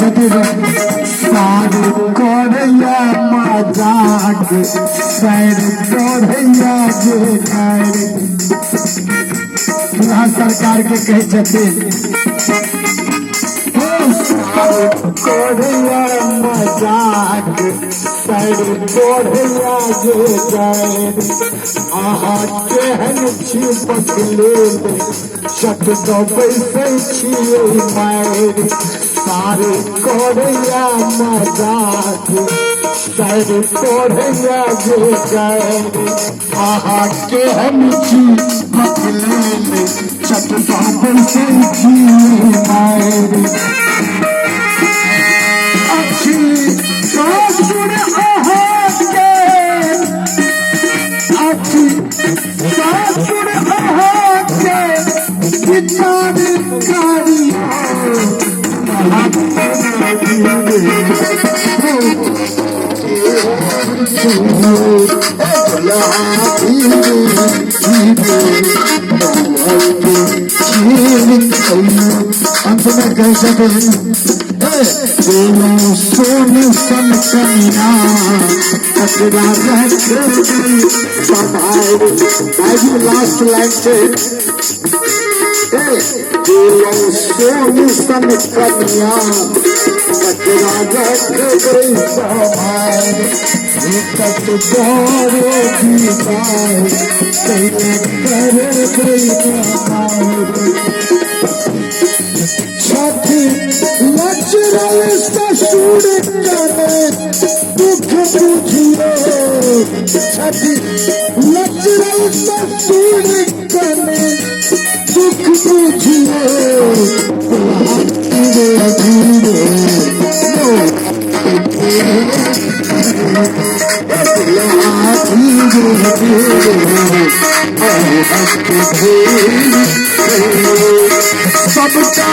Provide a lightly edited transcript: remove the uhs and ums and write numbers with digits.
सारे कोड़िया मजाक सैर कोड़िया जे यहाँ सरकार के कहे छथिन कोड़िया मजाक सैर कोड़िया जे आहा केहन छी पकले शक तो बैसे छियै मारि सारे कोड़िया मजाक सैर कोड़िया जे आहा केहन छी पकले शक तो बैसे छियै मारि अच्छी सासुर आहार के अच्छी सासुर आहार के विचार कारी अंत में कह सके सोने सन कन्या कचरा रख गई लास्ट लाइन से सोने सन कन्या कचरा रख गई दौरे की छठी लचरल ससुर कने दुख बुझियो छठी लचरल ससुर कने दुख बुझियो सबका